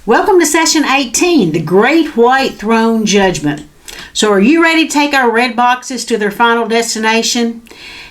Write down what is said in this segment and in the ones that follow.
Welcome to Session 18, the Great White Throne Judgment. So are you ready to take our red boxes to their final destination?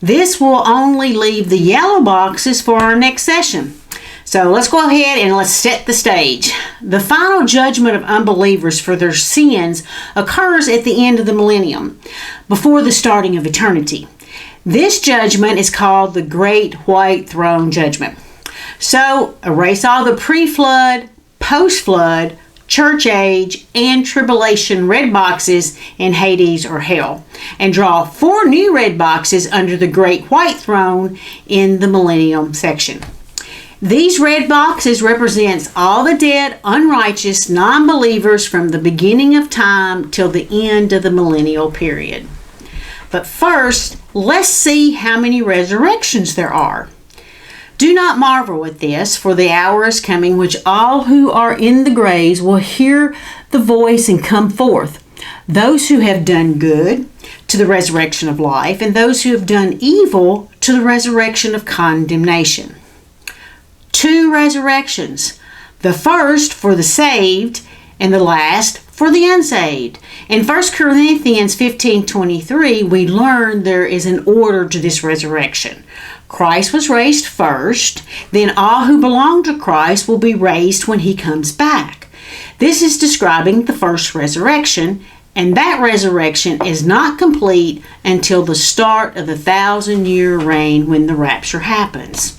This will only leave the yellow boxes for our next session. So let's go ahead and let's set the stage. The final judgment of unbelievers for their sins occurs at the end of the millennium, before the starting of eternity. This judgment is called the Great White Throne Judgment. So erase all the pre-flood, post-flood, church age, and tribulation red boxes in Hades or hell, and draw 4 new red boxes under the Great White Throne in the millennium section. These red boxes represents all the dead, unrighteous, non-believers from the beginning of time till the end of the millennial period. But first, let's see how many resurrections there are. Do not marvel at this, for the hour is coming which all who are in the graves will hear the voice and come forth. Those who have done good to the resurrection of life, and those who have done evil to the resurrection of condemnation. 2 resurrections. The first for the saved, and the last for the unsaved. In 1 Corinthians 15:23, we learn there is an order to this resurrection. Christ was raised first, then all who belong to Christ will be raised when he comes back. This is describing the first resurrection, and that resurrection is not complete until the start of the 1,000-year reign when the rapture happens.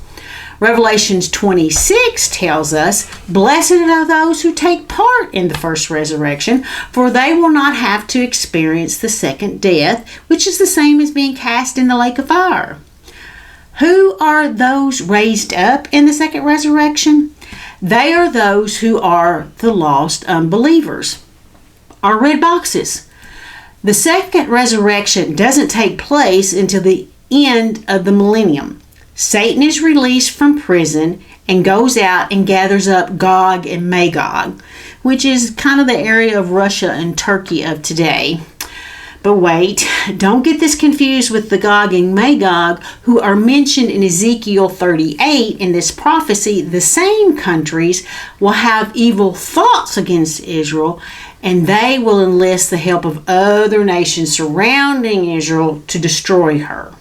Revelations 26 tells us, "Blessed are those who take part in the first resurrection, for they will not have to experience the second death, which is the same as being cast in the lake of fire." Who are those raised up in the second resurrection? They are those who are the lost unbelievers. Our red boxes. The second resurrection doesn't take place until the end of the millennium. Satan is released from prison and goes out and gathers up Gog and Magog, which is kind of the area of Russia and Turkey of today. But wait, don't get this confused with the Gog and Magog who are mentioned in Ezekiel 38. In this prophecy, the same countries will have evil thoughts against Israel, and they will enlist the help of other nations surrounding Israel to destroy her.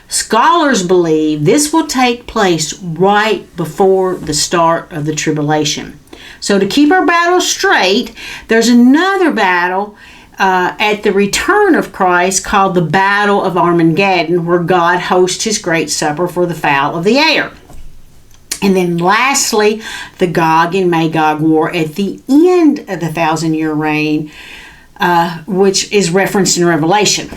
Scholars believe this will take place right before the start of the tribulation. So to keep our battle straight, there's another battle at the return of Christ called the Battle of Armageddon, where God hosts his great supper for the fowl of the air. And then lastly, the Gog and Magog war at the end of the 1,000-year reign, which is referenced in Revelation.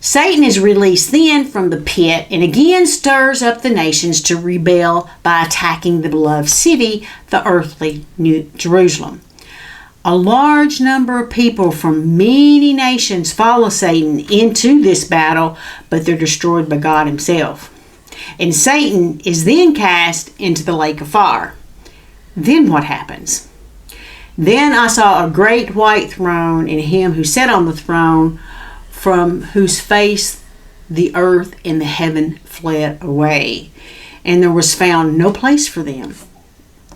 Satan is released then from the pit and again stirs up the nations to rebel by attacking the beloved city, the earthly New Jerusalem. A large number of people from many nations follow Satan into this battle, but they're destroyed by God himself. And Satan is then cast into the lake of fire. Then what happens? Then I saw a great white throne, and him who sat on the throne, from whose face the earth and the heaven fled away, and there was found no place for them.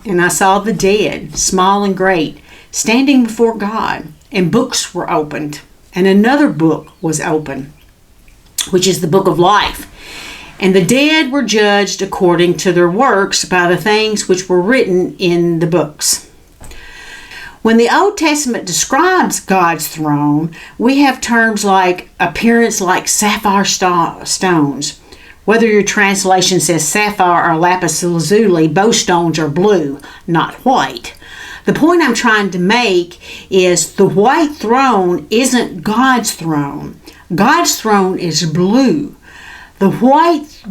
And I saw the dead, small and great, standing before God, and books were opened, and another book was opened, which is the book of life. And the dead were judged according to their works by the things which were written in the books. When the Old Testament describes God's throne, we have terms like appearance like sapphire stones. Whether your translation says sapphire or lapis lazuli, both stones are blue, not white. The point I'm trying to make is the white throne isn't God's throne. God's throne is blue. The white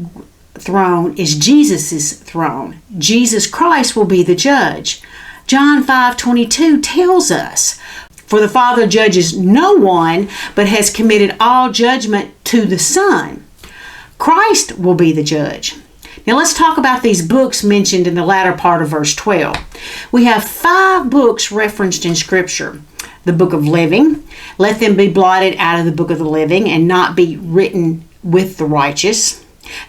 throne is Jesus' throne. Jesus Christ will be the judge. John 5:22 tells us, "For the Father judges no one, but has committed all judgment to the Son." Christ will be the judge. Now let's talk about these books mentioned in the latter part of verse 12. We have 5 books referenced in Scripture. The book of living, let them be blotted out of the book of the living and not be written with the righteous.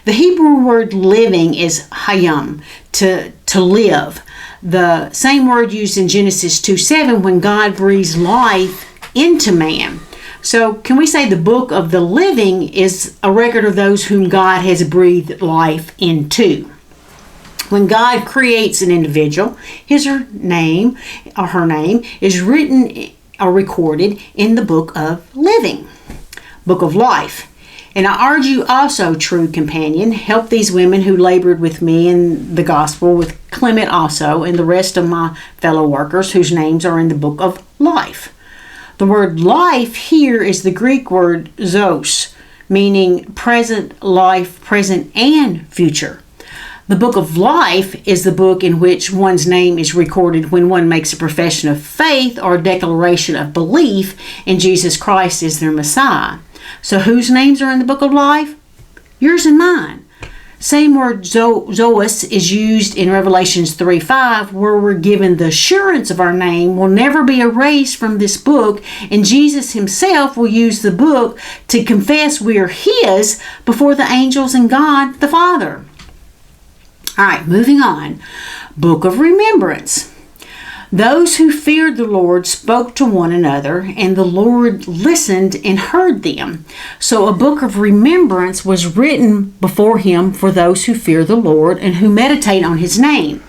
The Hebrew word living is hayam, to live. The same word used in Genesis 2:7 when God breathes life into man. So can we say the book of the living is a record of those whom God has breathed life into? When God creates an individual, his or name or her name is written or recorded in the book of living, book of life. And I urge you also, true companion, help these women who labored with me in the gospel, with Clement also, and the rest of my fellow workers whose names are in the book of life. The word life here is the Greek word zoos, meaning present, life, present, and future. The book of life is the book in which one's name is recorded when one makes a profession of faith or declaration of belief in Jesus Christ as their Messiah. So whose names are in the book of life? Yours and mine. Same word zoos is used in Revelations 3:5, where we're given the assurance of our name will never be erased from this book, and Jesus himself will use the book to confess we are his before the angels and God the Father. All right, moving on. Book of Remembrance. Those who feared the Lord spoke to one another, and the Lord listened and heard them. So a book of remembrance was written before him for those who fear the Lord and who meditate on his name.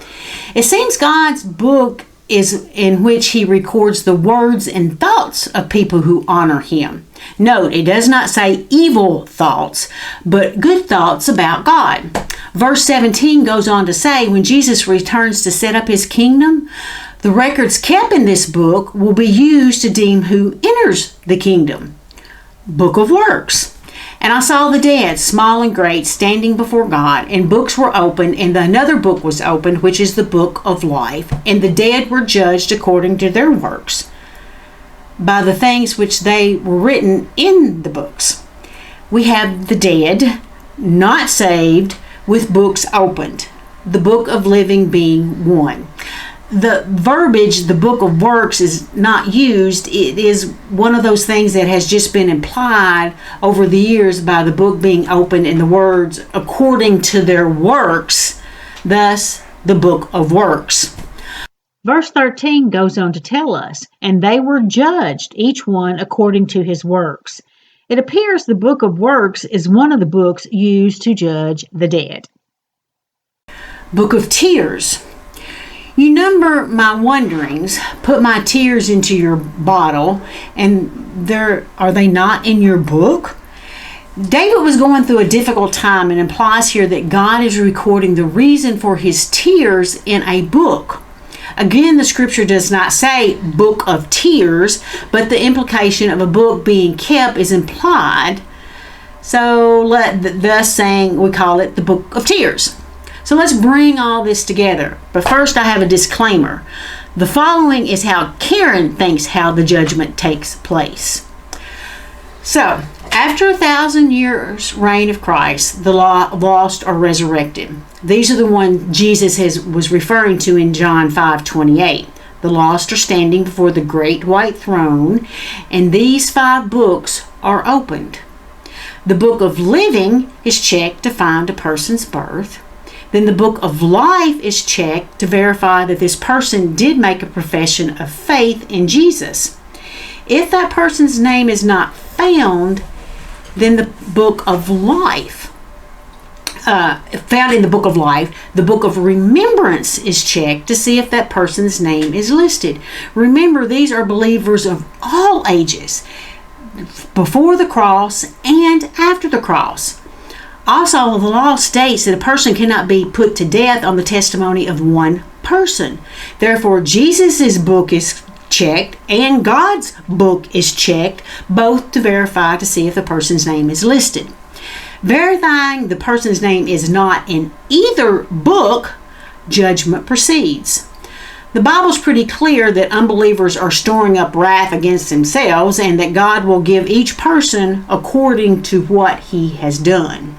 It seems God's book is in which he records the words and thoughts of people who honor him. Note, it does not say evil thoughts, but good thoughts about God. Verse 17 goes on to say, when Jesus returns to set up his kingdom, the records kept in this book will be used to deem who enters the kingdom. Book of Works. And I saw the dead, small and great, standing before God, and books were opened, and another book was opened, which is the book of life. And the dead were judged according to their works, by the things which they were written in the books. We have the dead, not saved, with books opened, the book of living being one. The verbiage, the book of works, is not used. It is one of those things that has just been implied over the years by the book being opened and the words according to their works, thus the book of works. Verse 13 goes on to tell us, and they were judged, each one according to his works. It appears the book of works is one of the books used to judge the dead. Book of tears. You number my wonderings, put my tears into your bottle, and are they not in your book? David was going through a difficult time, and implies here that God is recording the reason for his tears in a book. Again, the scripture does not say book of tears, but the implication of a book being kept is implied. So thus saying we call it the book of tears. So let's bring all this together. But first I have a disclaimer. The following is how Karen thinks how the judgment takes place. So, after 1,000 years reign of Christ, the lost are resurrected. These are the ones Jesus was referring to in John 5:28. The lost are standing before the great white throne, and these 5 books are opened. The book of living is checked to find a person's birth. Then the book of life is checked to verify that this person did make a profession of faith in Jesus. If that person's name is not found, then the book of life, found in the book of life, the book of remembrance is checked to see if that person's name is listed. Remember, these are believers of all ages, before the cross and after the cross. Also, the law states that a person cannot be put to death on the testimony of one person. Therefore, Jesus' book is checked and God's book is checked, both to verify to see if the person's name is listed. Verifying the person's name is not in either book, judgment proceeds. The Bible's pretty clear that unbelievers are storing up wrath against themselves and that God will give each person according to what he has done.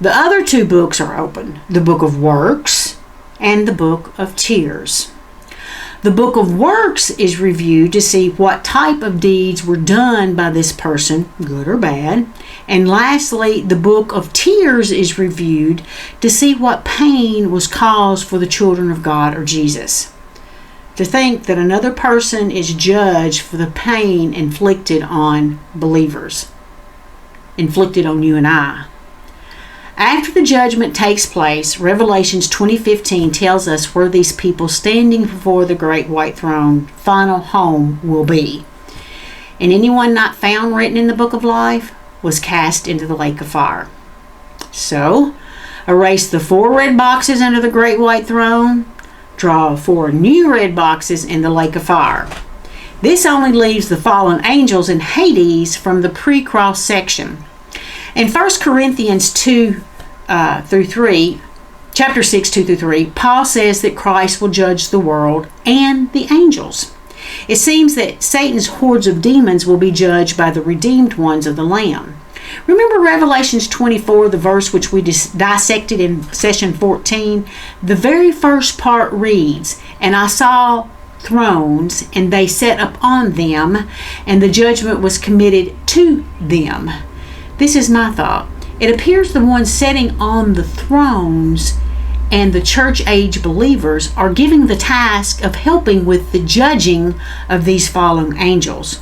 The other 2 books are open, the book of works and the book of tears. The book of works is reviewed to see what type of deeds were done by this person, good or bad. And lastly, the book of tears is reviewed to see what pain was caused for the children of God or Jesus. To think that another person is judged for the pain inflicted on believers, inflicted on you and I. After the judgment takes place, Revelations 20:15 tells us where these people standing before the great white throne final home will be. And anyone not found written in the book of life was cast into the lake of fire. So, erase the 4 red boxes under the great white throne, draw 4 new red boxes in the lake of fire. This only leaves the fallen angels in Hades from the pre-cross section. In 1 Corinthians 2-3, chapter 6, 2-3, Paul says that Christ will judge the world and the angels. It seems that Satan's hordes of demons will be judged by the redeemed ones of the Lamb. Remember Revelations 24, the verse which we dissected in session 14? The very first part reads, "And I saw thrones, and they sat upon them, and the judgment was committed to them." This is my thought. It appears the ones sitting on the thrones and the church age believers are given the task of helping with the judging of these fallen angels.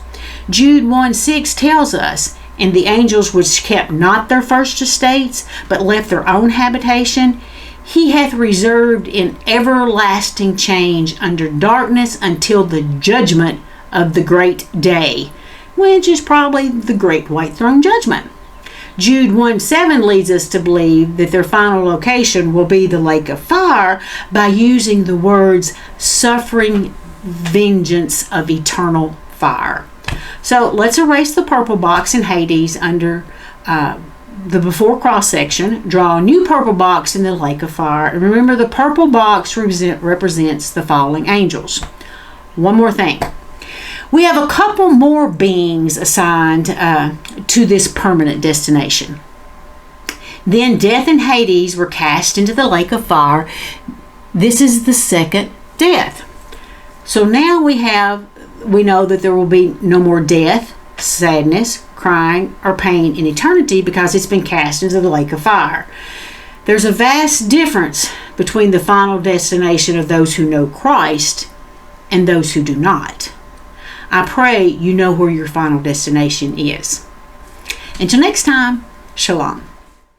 Jude 1:6 tells us, "And the angels which kept not their first estates, but left their own habitation, he hath reserved in everlasting change under darkness until the judgment of the great day," which is probably the great white throne judgment. Jude 1:7 leads us to believe that their final location will be the lake of fire by using the words "suffering vengeance of eternal fire." So let's erase the purple box in Hades under the before cross section, draw a new purple box in the lake of fire, and remember the purple box represents the fallen angels. One more thing. We have a couple more beings assigned to this permanent destination. Then death and Hades were cast into the lake of fire. This is the second death. So now we know that there will be no more death, sadness, crying, or pain in eternity because it's been cast into the lake of fire. There's a vast difference between the final destination of those who know Christ and those who do not. I pray you know where your final destination is. Until next time, shalom.